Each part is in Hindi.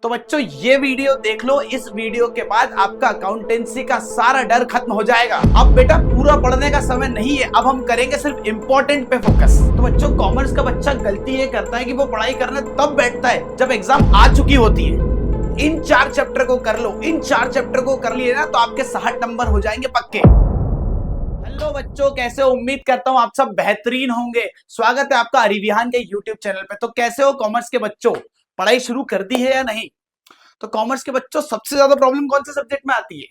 तो बच्चों ये वीडियो देख लो। इस वीडियो के बाद आपका अकाउंटेंसी का सारा डर खत्म हो जाएगा। अब बेटा पूरा पढ़ने का समय नहीं है, अब हम करेंगे सिर्फ इंपॉर्टेंट पे फोकस। तो बच्चों कॉमर्स का बच्चा गलती ये करता है कि वो पढ़ाई करने तब बैठता है जब एग्जाम आ चुकी होती है। इन 4 चैप्टर को कर लो, इन 4 चैप्टर को कर लिए ना तो आपके 60 नंबर हो जाएंगे पक्के। हेलो बच्चों, कैसे हो? उम्मीद करता हूँ आप सब बेहतरीन होंगे। स्वागत है आपका अरिविहान के यूट्यूब चैनल पे। तो कैसे हो कॉमर्स के बच्चों? पढ़ाई शुरू कर दी है या नहीं? तो कॉमर्स के बच्चों सबसे ज्यादा प्रॉब्लम कौन से सब्जेक्ट में आती है?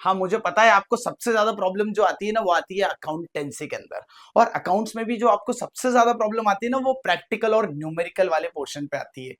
हाँ मुझे पता है, आपको सबसे ज्यादा प्रॉब्लम जो आती है ना वो आती है अकाउंटेंसी के अंदर। और अकाउंट्स में भी जो आपको सबसे ज्यादा प्रॉब्लम आती है ना वो प्रैक्टिकल और न्यूमेरिकल वाले पोर्शन पे आती है।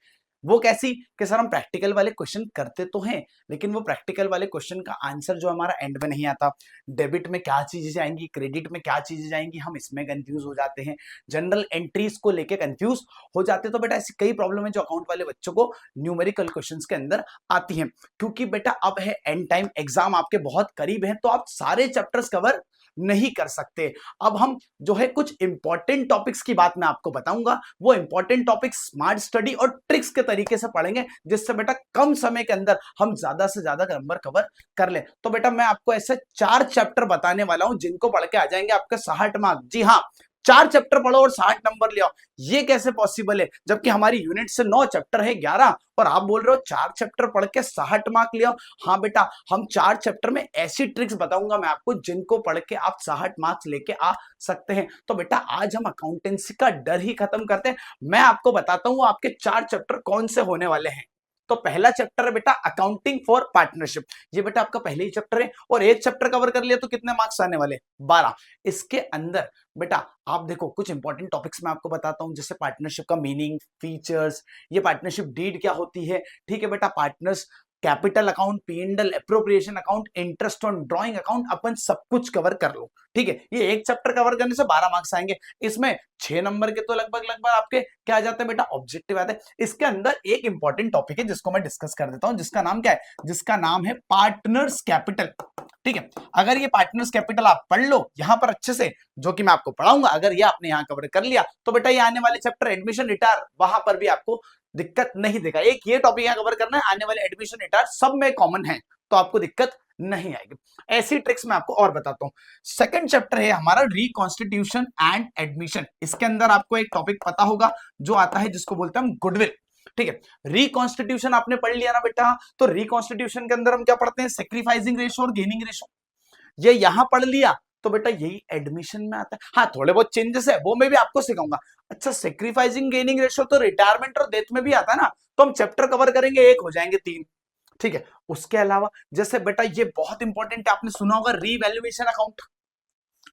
वो कैसी कि सर हम प्रैक्टिकल वाले क्वेश्चन करते तो हैं लेकिन वो प्रैक्टिकल वाले क्वेश्चन का आंसर जो हमारा एंड में नहीं आता। डेबिट में क्या चीजें जाएंगी, क्रेडिट में क्या चीजें जाएंगी, हम इसमें कंफ्यूज हो जाते हैं। जनरल एंट्रीज को लेके कंफ्यूज हो जाते हैं। तो बेटा ऐसी कई प्रॉब्लम है जो अकाउंट वाले बच्चों को न्यूमेरिकल क्वेश्चंस के अंदर आती हैं। क्योंकि बेटा अब है एंड टाइम, एग्जाम आपके बहुत करीब है तो आप सारे चैप्टर्स कवर नहीं कर सकते। अब हम जो है कुछ इंपॉर्टेंट टॉपिक्स की बात मैं आपको बताऊंगा। वो इंपॉर्टेंट टॉपिक्स स्मार्ट स्टडी और ट्रिक्स के तरीके से पढ़ेंगे जिससे बेटा कम समय के अंदर हम ज्यादा से ज्यादा नंबर कवर कर ले। तो बेटा मैं आपको ऐसे 4 चैप्टर बताने वाला हूं जिनको पढ़ के आ जाएंगे आपके 60 मार्क्स। जी हाँ, 4 चैप्टर पढ़ो और 60 नंबर ले आओ। ये कैसे पॉसिबल है जबकि हमारी यूनिट से 9 चैप्टर है 11 और आप बोल रहे हो 4 चैप्टर पढ़ के 60 मार्क ले आओ? हाँ बेटा, हम 4 चैप्टर में ऐसी ट्रिक्स बताऊंगा मैं आपको जिनको पढ़ के आप 60 मार्क्स लेके आ सकते हैं। तो बेटा आज हम अकाउंटेंसी का डर ही खत्म करते हैं। मैं आपको बताता हूं आपके 4 चैप्टर कौन से होने वाले हैं। तो पहला चैप्टर है बेटा अकाउंटिंग फॉर पार्टनरशिप। ये बेटा आपका पहले ही चैप्टर है और एक चैप्टर कवर कर लिया तो कितने मार्क्स आने वाले? 12। इसके अंदर बेटा आप देखो कुछ इंपॉर्टेंट टॉपिक्स मैं आपको बताता हूं जैसे पार्टनरशिप का मीनिंग, फीचर्स, ये पार्टनरशिप डीड क्या होती है। ठीक है बेटा, partners capital account, P and L appropriation account, interest on drawing account, अपन सब कुछ कवर कर लो। ठीक है, ये एक चैप्टर कवर करने से 12 मार्क्स आएंगे। इसमें 6 नंबर के तो लगभग लगभग आपके क्या आ जाते हैं बेटा? ऑब्जेक्टिव आते हैं। इसके अंदर एक इंपॉर्टेंट टॉपिक है जिसको मैं डिस्कस कर देता हूं, जिसका नाम क्या है? जिसका नाम है पार्टनर्स कैपिटल। ठीक है, अगर ये पार्टनर्स कैपिटल आप पढ़ लो यहां पर अच्छे से, जो कि मैं आपको पढ़ाऊंगा, अगर ये आपने यहां कवर कर लिया तो बेटा ये आने वाले चैप्टर एडमिशन रिटायर, वहां पर भी आपको दिक्कत नहीं देगा। एक ये टॉपिक यहां कवर करना है, आने वाले एडमिशन रिटायर सब में कॉमन है तो आपको दिक्कत नहीं आएगी। ऐसी ट्रिक्स मैं आपको और बताता हूं। सेकंड चैप्टर है हमारा रिकॉन्स्टिट्यूशन एंड एडमिशन। इसके अंदर आपको एक टॉपिक पता होगा जो आता है जिसको बोलते हैं हम गुडविल। ठीक है, रिकॉन्स्टिट्यूशन आपने पढ़ लिया ना बेटा, तो रिकॉन्स्टिट्यूशन के अंदर हम क्या पढ़ते हैं? सेक्रीफाइसिंग रेशो और गेनिंग रेशो। ये यहां पढ़ लिया तो बेटा यही एडमिशन में आता है। हाँ थोड़े बहुत चेंजेस है वो मैं भी आपको सिखाऊंगा। अच्छा, सेक्रीफाइसिंग गेनिंग रेशो तो रिटायरमेंट और डेथ में भी आता है ना, तो हम चैप्टर कवर करेंगे, एक हो जाएंगे 3। ठीक है, उसके अलावा जैसे बेटा ये बहुत इंपॉर्टेंट है, आपने सुना होगा रीवैल्यूएशन अकाउंट।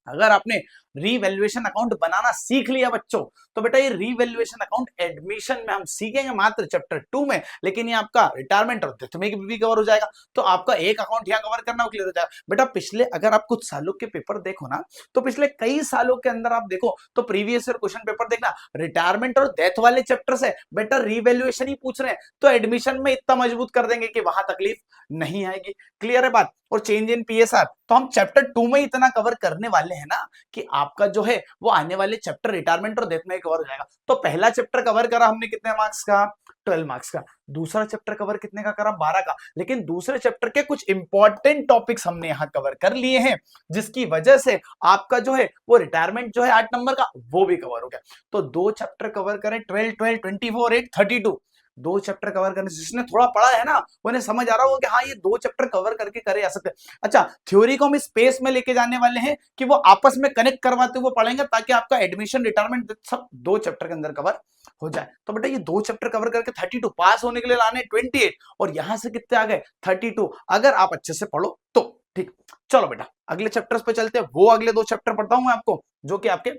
अगर आपने रीवैल्यूएशन अकाउंट बनाना सीख लिया बच्चों तो बेटा ये रीवैल्यूएशन अकाउंट एडमिशन में हम सीखेंगे मात्र चैप्टर 2 में, लेकिन ये आपका रिटायरमेंट और डेथ में भी कवर हो जाएगा। तो आपका एक अकाउंट यहाँ कवर करना क्लियर हो जाएगा। बेटा पिछले अगर आप कुछ सालों के पेपर देखो ना तो पिछले कई सालों के अंदर आप देखो तो प्रीवियस ईयर क्वेश्चन पेपर देखना, रिटायरमेंट और डेथ वाले चैप्टर से बेटा रीवैल्यूएशन ही पूछ रहे हैं, तो एडमिशन में इतना मजबूत कर देंगे कि वहां तकलीफ नहीं आएगी। क्लियर है बात? और चेंज इन पीएसआर तो हम चैप्टर 2 में इतना कवर करने वाले हैं ना कि आपका जो है वो आने वाले चैप्टर रिटायरमेंट और डेथ में कवर हो जाएगा। तो पहला चैप्टर कवर करा हमने कितने मार्क्स का? 12 मार्क्स का। दूसरा चैप्टर कवर कितने का करा? 12 का। लेकिन दूसरे चैप्टर के कुछ इंपॉर्टेंट टॉपिक्स हमने यहां कवर कर लिए हैं जिसकी वजह से आपका जो है वो रिटायरमेंट जो है 8 नंबर का वो भी कवर हो गया। तो 2 चैप्टर कवर करें, 12 12 24 8 32। 2 चैप्टर कवर करने से जिसने थोड़ा पढ़ा है ना उन्हें समझ आ रहा होगा कि हाँ ये 2 चैप्टर कवर करके करे जा सकते हैं। अच्छा, थ्योरी को हम स्पेस में लेके जाने वाले हैं कि वो आपस में कनेक्ट करवाते हुए पढ़ेंगे ताकि आपका एडमिशन रिटायरमेंट सब 2 चैप्टर के अंदर कवर हो जाए। तो बेटा ये 2 चैप्टर कवर करके 32 पास होने के लिए लाने 28 और यहां से कितने आ गए? 32, अगर आप अच्छे से पढ़ो तो। ठीक, चलो बेटा अगले चैप्टर्स पे चलते हैं। वो अगले 2 चैप्टर पढ़ता हूं मैं आपको जो कि आपके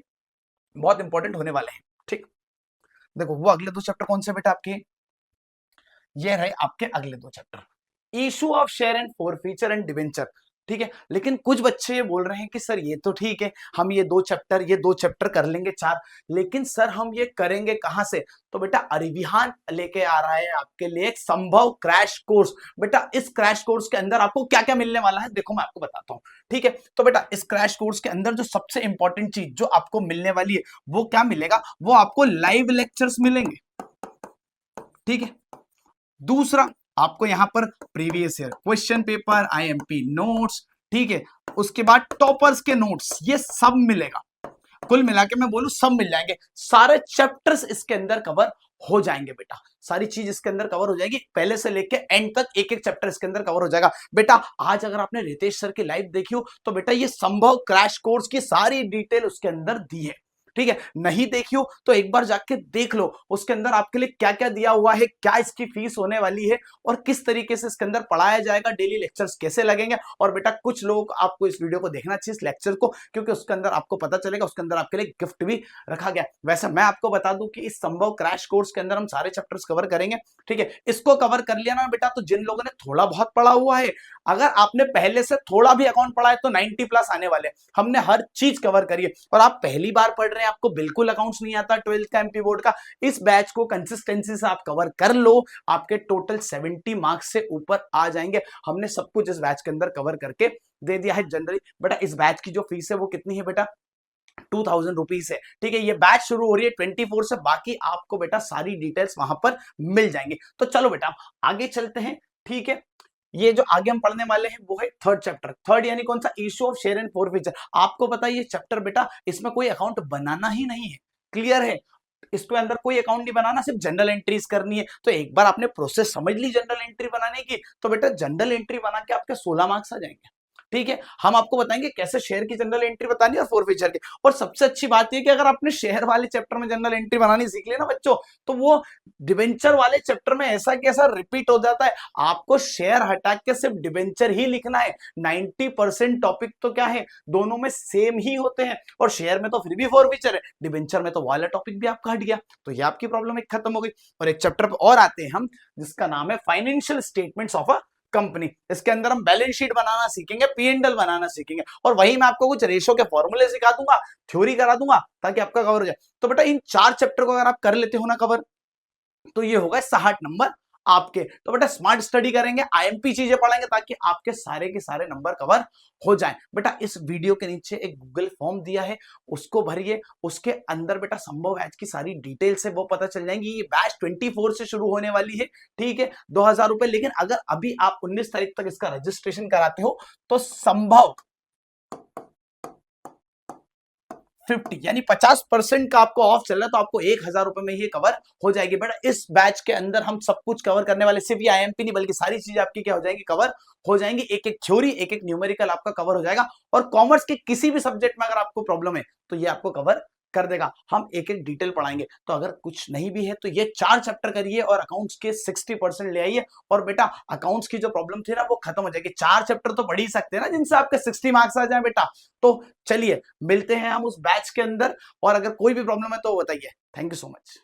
बहुत इंपॉर्टेंट होने वाले हैं। ठीक, देखो वो अगले 2 चैप्टर कौन से बेटा आपके? ये रहे आपके अगले 2 chapter, issue of share and forfeiture and debenture. ठीक है, लेकिन कुछ बच्चे ये बोल रहे हैं कि सर ये तो ठीक है, हम ये 2 चैप्टर कर लेंगे 4, लेकिन सर हम ये करेंगे कहां से? तो बेटा अरिविहान लेके आ रहा है आपके लिए एक संभव क्रैश कोर्स। बेटा इस क्रैश कोर्स के अंदर आपको क्या क्या मिलने वाला है देखो मैं आपको बताता हूं। ठीक है, तो बेटा इस क्रैश कोर्स के अंदर जो सबसे इंपॉर्टेंट चीज जो आपको मिलने वाली है वो क्या मिलेगा? वो आपको लाइव लेक्चर्स मिलेंगे। ठीक है, दूसरा आपको यहाँ पर previous year question paper, IMP notes, ठीक है, उसके बाद टॉपर्स के नोट्स, ये सब मिलेगा। कुल मिला के मैं बोलूं सब मिल जाएंगे, सारे चैप्टर्स इसके अंदर कवर हो जाएंगे बेटा, सारी चीज इसके अंदर कवर हो जाएगी, पहले से लेके एंड तक एक एक चैप्टर इसके अंदर कवर हो जाएगा बेटा। आज अगर आपने रितेश सर की लाइव देखी हो तो बेटा ये संभव क्रैश कोर्स की सारी डिटेल उसके अंदर दी है, ठीक है। नहीं देखी हो तो एक बार जाके देख लो, उसके अंदर आपके लिए क्या क्या दिया हुआ है, क्या इसकी फीस होने वाली है और किस तरीके से इसके अंदर पढ़ाया जाएगा, डेली लेक्चर्स कैसे लगेंगे। और बेटा कुछ लोग आपको इस वीडियो को देखना चाहिए, इस लेक्चर को, क्योंकि उसके अंदर आपको पता चलेगा, उसके अंदर आपके लिए गिफ्ट भी रखा गया। वैसे मैं आपको बता दूं कि इस संभव क्रैश कोर्स के अंदर हम सारे चैप्टर्स कवर करेंगे, ठीक है। इसको कवर कर लिया ना बेटा, तो जिन लोगों ने थोड़ा बहुत पढ़ा हुआ है, अगर आपने पहले से थोड़ा भी अकाउंट पढ़ा है तो 90 प्लस आने वाले, हमने हर चीज कवर करी है। और आप पहली बार पढ़ रहे हैं, आपको बिल्कुल अकाउंट्स नहीं आता 12th का एमपी बोर्ड का, इस बैच को कंसिस्टेंसी से आप कवर कर लो, आपके टोटल 70 मार्क्स से ऊपर आ जाएंगे। हमने सब कुछ इस बैच के अंदर कवर करके दे दिया है जनरली। बेटा इस बैच की जो फीस है वो कितनी है बेटा, 2000 रुपीज है, ठीक है। ये बैच शुरू हो रही है 24 से, बाकी आपको बेटा सारी डिटेल्स वहां पर मिल जाएंगी। तो चलो बेटा आगे चलते हैं, ठीक है। ये जो आगे हम पढ़ने वाले हैं वो है थर्ड चैप्टर, थर्ड यानी कौन सा, issue of share and forfeiture. आपको पता है ये चैप्टर बेटा, इसमें कोई अकाउंट बनाना ही नहीं है, क्लियर है। इसके अंदर कोई अकाउंट नहीं बनाना, सिर्फ जनरल एंट्रीज करनी है। तो एक बार आपने प्रोसेस समझ ली जनरल एंट्री बनाने की, तो बेटा जनरल एंट्री बना के आपके 16 मार्क्स आ जाएंगे, ठीक है। हम आपको बताएंगे कैसे शेयर की जनरल एंट्री बतानी है और फॉरफीचर की। और सबसे अच्छी बात यह कि अगर आपने शेयर वाले चैप्टर में जनरल एंट्री बनानी सीख ली ना बच्चों, तो वो डिबेंचर वाले चैप्टर में ऐसा कैसा रिपीट हो जाता है। आपको शेयर हटा के सिर्फ डिबेंचर ही लिखना है, 90% टॉपिक तो क्या है, दोनों में सेम ही होते हैं। और शेयर में तो फिर भी फॉरफीचर है, डिबेंचर में तो वाला टॉपिक भी आपका हट गया, तो ये आपकी प्रॉब्लम एक खत्म हो गई। और एक चैप्टर और आते हैं हम, जिसका नाम है financial statements of a company. इसके अंदर हम बैलेंस शीट बनाना सीखेंगे, पी&एल बनाना सीखेंगे, और वही मैं आपको कुछ रेशो के फॉर्मूले सिखा दूंगा, थ्योरी करा दूंगा, ताकि आपका कवर हो जाए। तो बेटा इन 4 चैप्टर को अगर आप कर लेते हो ना कवर, तो ये होगा 60 नंबर आपके। तो बेटा स्मार्ट स्टडी करेंगे, आईएमपी चीजें पढ़ेंगे, ताकि आपके सारे के सारे नंबर कवर हो जाएं। बेटा इस वीडियो के नीचे एक गूगल फॉर्म दिया है, उसको भरिए, उसके अंदर बेटा संभव बैच की सारी डिटेल्स है वो पता चल जाएंगी। ये बैच 24 से शुरू होने वाली है, ठीक है, 2000 रुपए। लेकिन अगर अभी आप 19 तारीख तक इसका रजिस्ट्रेशन कराते हो तो संभव 50 यानी 50% का आपको ऑफ चल रहा है, तो आपको 1000 रुपए में ही कवर हो जाएगी। बेटा इस बैच के अंदर हम सब कुछ कवर करने वाले, सिर्फ ये आईएमपी नहीं बल्कि सारी चीजें आपकी क्या हो जाएंगी, कवर हो जाएंगी। एक एक थ्योरी, एक एक न्यूमेरिकल आपका कवर हो जाएगा। और कॉमर्स के किसी भी सब्जेक्ट में अगर आपको प्रॉब्लम है तो ये आपको कवर कर देगा, हम एक एक डिटेल पढ़ाएंगे। तो अगर कुछ नहीं भी है तो ये 4 चैप्टर करिए और अकाउंट्स के 60% ले आइए, और बेटा अकाउंट्स की जो प्रॉब्लम थी ना वो खत्म हो जाएगी। 4 चैप्टर तो पढ़ ही सकते हैं ना जिनसे आपके 60 मार्क्स आ जाए बेटा। तो चलिए मिलते हैं हम उस बैच के अंदर, और अगर कोई भी प्रॉब्लम है तो बताइए। Thank you so much.